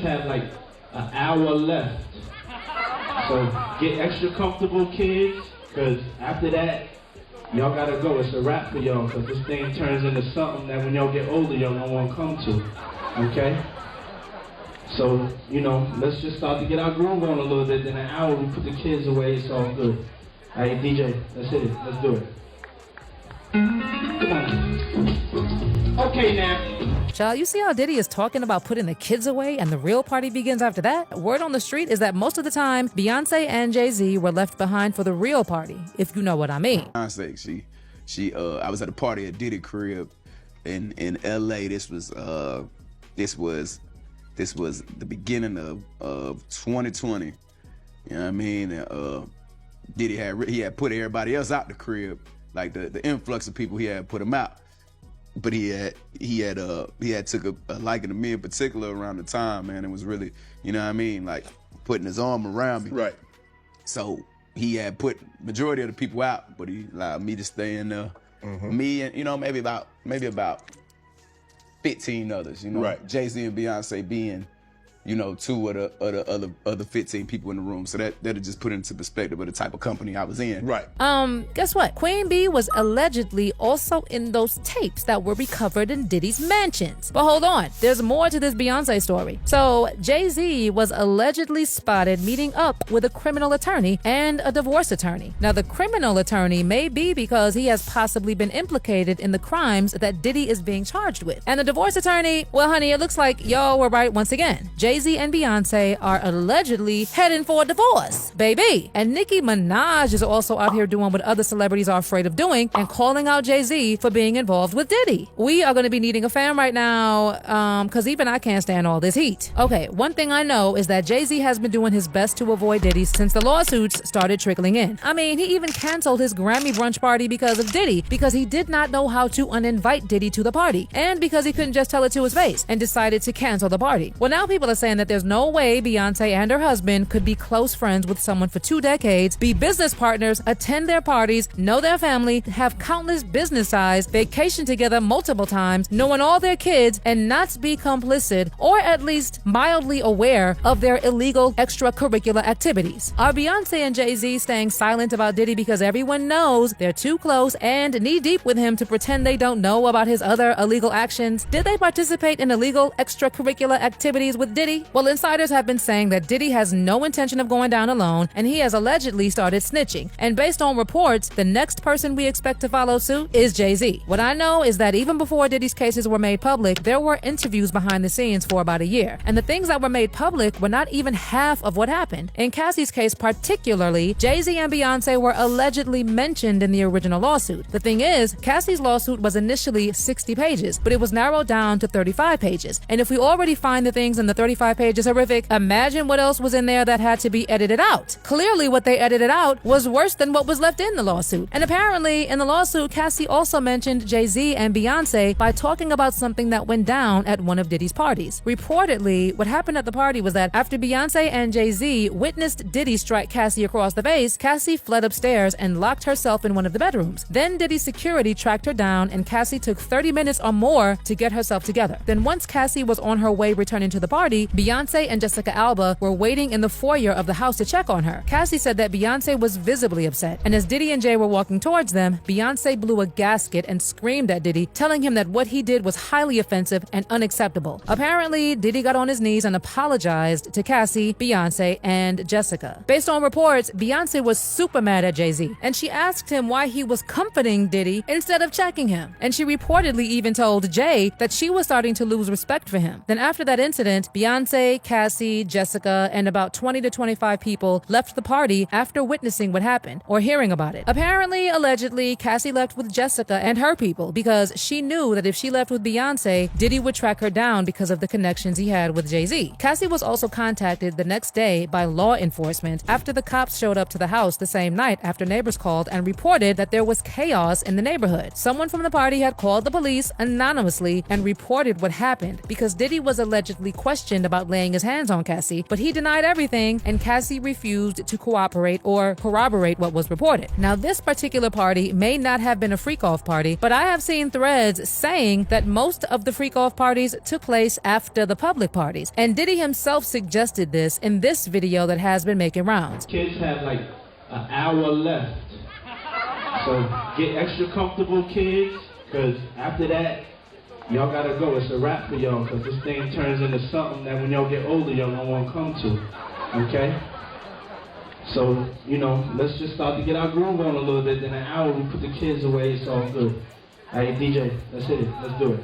have like an hour left. So get extra comfortable, kids, because after that, y'all gotta go. It's a wrap for y'all, because this thing turns into something that when y'all get older, y'all don't want to come to, okay? So, you know, let's just start to get our groove on a little bit. Then an hour, we put the kids away, it's all good. All right, DJ, let's hit it. Let's do it. Come on. Okay, now. Child, you see how Diddy is talking about putting the kids away and the real party begins after that? Word on the street is that most of the time, Beyonce and Jay-Z were left behind for the real party, if you know what I mean. Beyonce, I was at a party at Diddy crib in LA. This was the beginning of 2020. You know what I mean? Diddy had put everybody else out the crib, like the influx of people he had put them out. But he had took a liking to me in particular around the time, man. It was really, you know what I mean, like putting his arm around me. Right. So he had put majority of the people out, but he allowed me to stay in there. Mm-hmm. Me and, you know, maybe about 15 others, you know. Right. Jay-Z and Beyonce being, you know, two of the other 15 people in the room. So that'll just put into perspective of the type of company I was in. Right. Guess what? Queen Bee was allegedly also in those tapes that were recovered in Diddy's mansions. But hold on, there's more to this Beyonce story. So Jay-Z was allegedly spotted meeting up with a criminal attorney and a divorce attorney. Now, the criminal attorney may be because he has possibly been implicated in the crimes that Diddy is being charged with. And the divorce attorney, well, honey, it looks like y'all were right once again. Jay-Z and Beyonce are allegedly heading for a divorce, baby. And Nicki Minaj is also out here doing what other celebrities are afraid of doing and calling out Jay-Z for being involved with Diddy. We are going to be needing a fan right now, because even I can't stand all this heat. Okay, one thing I know is that Jay-Z has been doing his best to avoid Diddy since the lawsuits started trickling in. I mean, he even canceled his Grammy brunch party because of Diddy, because he did not know how to uninvite Diddy to the party, and because he couldn't just tell it to his face and decided to cancel the party. Well, now people are saying that there's no way Beyonce and her husband could be close friends with someone for 2 decades, be business partners, attend their parties, know their family, have countless business ties, vacation together multiple times, knowing all their kids, and not be complicit or at least mildly aware of their illegal extracurricular activities. Are Beyonce and Jay-Z staying silent about Diddy because everyone knows they're too close and knee-deep with him to pretend they don't know about his other illegal actions? Did they participate in illegal extracurricular activities with Diddy? Well, insiders have been saying that Diddy has no intention of going down alone, and he has allegedly started snitching. And based on reports, the next person we expect to follow suit is Jay-Z. What I know is that even before Diddy's cases were made public, there were interviews behind the scenes for about a year. And the things that were made public were not even half of what happened. In Cassie's case particularly, Jay-Z and Beyonce were allegedly mentioned in the original lawsuit. The thing is, Cassie's lawsuit was initially 60 pages, but it was narrowed down to 35 pages. And if we already find the things in the 35 pages horrific, imagine what else was in there that had to be edited out. Clearly what they edited out was worse than what was left in the lawsuit. And apparently in the lawsuit, Cassie also mentioned Jay-Z and Beyonce by talking about something that went down at one of Diddy's parties. Reportedly, what happened at the party was that after Beyonce and Jay-Z witnessed Diddy strike Cassie across the face, Cassie fled upstairs and locked herself in one of the bedrooms. Then Diddy's security tracked her down, and Cassie took 30 minutes or more to get herself together. Then once Cassie was on her way returning to the party, Beyonce and Jessica Alba were waiting in the foyer of the house to check on her. Cassie said that Beyonce was visibly upset, and as Diddy and Jay were walking towards them, Beyonce blew a gasket and screamed at Diddy, telling him that what he did was highly offensive and unacceptable. Apparently, Diddy got on his knees and apologized to Cassie, Beyonce, and Jessica. Based on reports, Beyonce was super mad at Jay-Z, and she asked him why he was comforting Diddy instead of checking him. And she reportedly even told Jay that she was starting to lose respect for him. Then after that incident, Beyonce, Cassie, Jessica, and about 20 to 25 people left the party after witnessing what happened or hearing about it. Apparently, allegedly, Cassie left with Jessica and her people because she knew that if she left with Beyonce, Diddy would track her down because of the connections he had with Jay-Z. Cassie was also contacted the next day by law enforcement after the cops showed up to the house the same night after neighbors called and reported that there was chaos in the neighborhood. Someone from the party had called the police anonymously and reported what happened because Diddy was allegedly questioned about laying his hands on Cassie, but he denied everything, and Cassie refused to cooperate or corroborate what was reported. Now, this particular party may not have been a freak-off party, but I have seen threads saying that most of the freak-off parties took place after the public parties, and Diddy himself suggested this in this video that has been making rounds. Kids have like an hour left, so get extra comfortable, kids, because after that, y'all gotta go. It's a wrap for y'all, because this thing turns into something that when y'all get older, y'all don't want to come to, okay? So, you know, let's just start to get our groove on a little bit. Then an hour, we put the kids away, it's all good. Hey, DJ, let's hit it. Let's do it.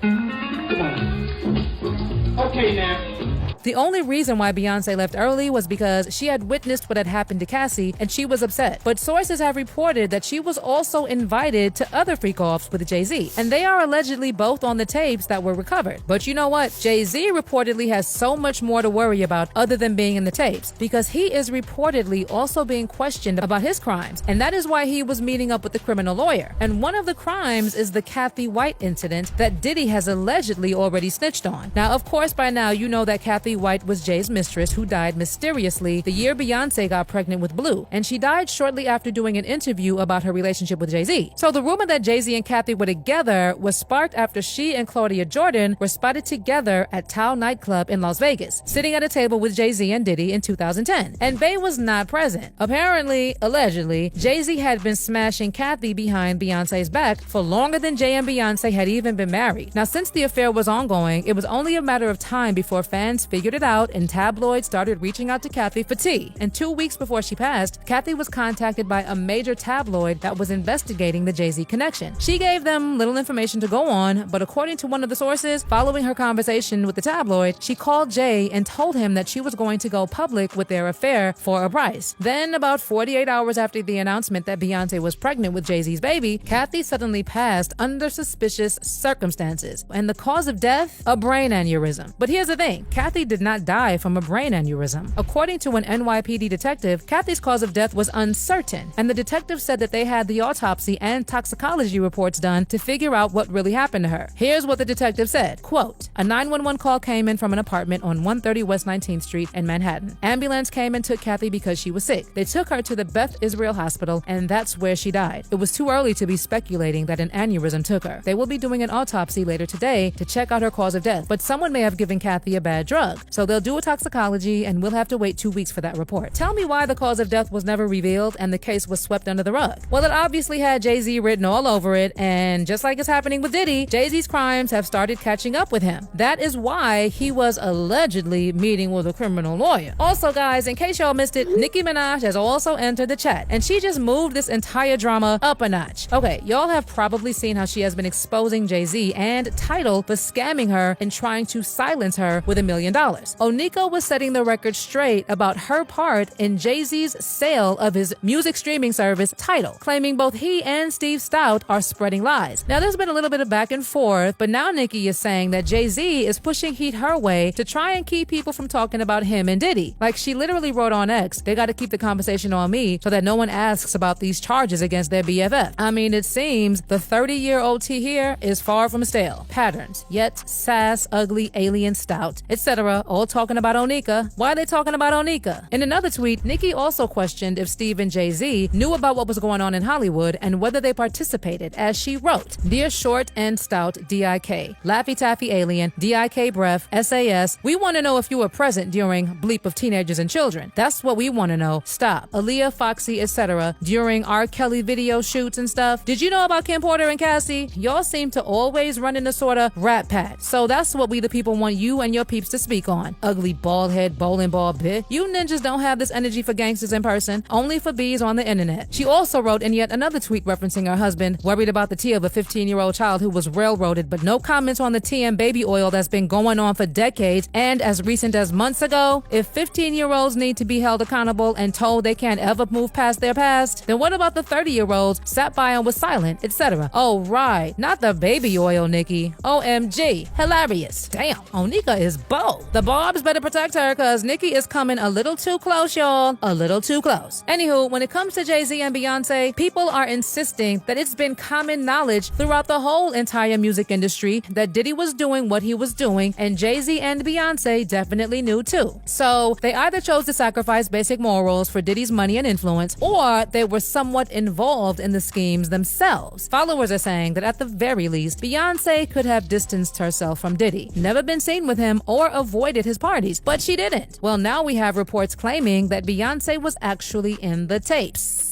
Come on. Okay, now. The only reason why Beyonce left early was because she had witnessed what had happened to Cassie and she was upset. But sources have reported that she was also invited to other freak-offs with Jay-Z, and they are allegedly both on the tapes that were recovered. But you know what? Jay-Z reportedly has so much more to worry about other than being in the tapes, because he is reportedly also being questioned about his crimes, and that is why he was meeting up with the criminal lawyer. And one of the crimes is the Kathy White incident that Diddy has allegedly already snitched on. Now, of course, by now you know that Kathy White was Jay's mistress, who died mysteriously the year Beyonce got pregnant with Blue, and she died shortly after doing an interview about her relationship with Jay-Z. So the rumor that Jay-Z and Kathy were together was sparked after she and Claudia Jordan were spotted together at Tao nightclub in Las Vegas, sitting at a table with Jay-Z and Diddy in 2010. And Bey was not present. Apparently, allegedly, Jay-Z had been smashing Kathy behind Beyonce's back for longer than Jay and Beyonce had even been married. Now, since the affair was ongoing, it was only a matter of time before fans figured it out and tabloids started reaching out to Kathy for tea. And 2 weeks before she passed, Kathy was contacted by a major tabloid that was investigating the Jay-Z connection. She gave them little information to go on, but according to one of the sources, following her conversation with the tabloid, she called Jay and told him that she was going to go public with their affair for a price. Then, about 48 hours after the announcement that Beyonce was pregnant with Jay-Z's baby, Kathy suddenly passed under suspicious circumstances. And the cause of death? A brain aneurysm. But here's the thing, Kathy did not die from a brain aneurysm. According to an NYPD detective, Kathy's cause of death was uncertain, and the detective said that they had the autopsy and toxicology reports done to figure out what really happened to her. Here's what the detective said, quote, "A 911 call came in from an apartment on 130 West 19th Street in Manhattan. Ambulance came and took Kathy because she was sick. They took her to the Beth Israel Hospital, and that's where she died. It was too early to be speculating that an aneurysm took her. They will be doing an autopsy later today to check out her cause of death, but someone may have given Kathy a bad drug. So they'll do a toxicology, and we'll have to wait 2 weeks for that report." Tell me why the cause of death was never revealed and the case was swept under the rug. Well, it obviously had Jay-Z written all over it, and just like it's happening with Diddy, Jay-Z's crimes have started catching up with him. That is why he was allegedly meeting with a criminal lawyer. Also, guys, in case y'all missed it, Nicki Minaj has also entered the chat, and she just moved this entire drama up a notch. Okay, y'all have probably seen how she has been exposing Jay-Z and Tidal for scamming her and trying to silence her with $1 million. Onika was setting the record straight about her part in Jay-Z's sale of his music streaming service Tidal, claiming both he and Steve Stout are spreading lies. Now, there's been a little bit of back and forth, but now Nicki is saying that Jay-Z is pushing heat her way to try and keep people from talking about him and Diddy. Like, she literally wrote on X, "They got to keep the conversation on me so that no one asks about these charges against their BFF." I mean, it seems the 30-year-old T here is far from stale. Patterns, yet sass, ugly, alien, Stout, etc., all talking about Onika. Why are they talking about Onika? In another tweet, Nicki also questioned if Steve and Jay-Z knew about what was going on in Hollywood and whether they participated, as she wrote, "Dear Short and Stout, DIK, Laffy Taffy Alien, DIK Breath, SAS, we want to know if you were present during bleep of teenagers and children. That's what we want to know. Stop. Aaliyah, Foxy, etc., during R. Kelly video shoots and stuff. Did you know about Kim Porter and Cassie? Y'all seem to always run in a sort of rat pack. So that's what we the people want you and your peeps to speak on. Ugly bald head bowling ball bit. You ninjas don't have this energy for gangsters in person, only for bees on the internet." She also wrote in yet another tweet referencing her husband, worried about the tea of a 15-year-old child who was railroaded, but no comments on the tea and baby oil that's been going on for decades, and as recent as months ago. If 15-year-olds need to be held accountable and told they can't ever move past their past, then what about the 30-year-olds sat by and was silent, etc.? Oh, right. Not the baby oil, Nicki. OMG. Hilarious. Damn. Onika is both. The Barbs better protect her because Nicki is coming a little too close, y'all. A little too close. Anywho, when it comes to Jay-Z and Beyonce, people are insisting that it's been common knowledge throughout the whole entire music industry that Diddy was doing what he was doing, and Jay-Z and Beyonce definitely knew too. So they either chose to sacrifice basic morals for Diddy's money and influence, or they were somewhat involved in the schemes themselves. Followers are saying that at the very least, Beyonce could have distanced herself from Diddy, never been seen with him, or avoided his parties, but she didn't. Well, now we have reports claiming that Beyonce was actually in the tapes.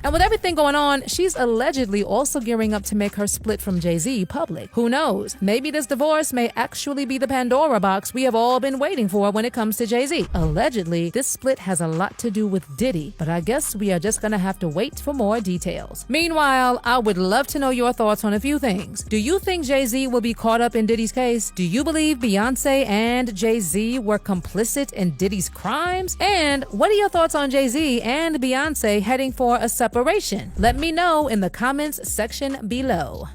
And with everything going on, she's allegedly also gearing up to make her split from Jay-Z public. Who knows? Maybe this divorce may actually be the Pandora box we have all been waiting for when it comes to Jay-Z. Allegedly, this split has a lot to do with Diddy, but I guess we are just gonna have to wait for more details. Meanwhile, I would love to know your thoughts on a few things. Do you think Jay-Z will be caught up in Diddy's case? Do you believe Beyonce and Jay-Z were complicit in Diddy's crimes? And what are your thoughts on Jay-Z and Beyonce heading for a separation? Let me know in the comments section below.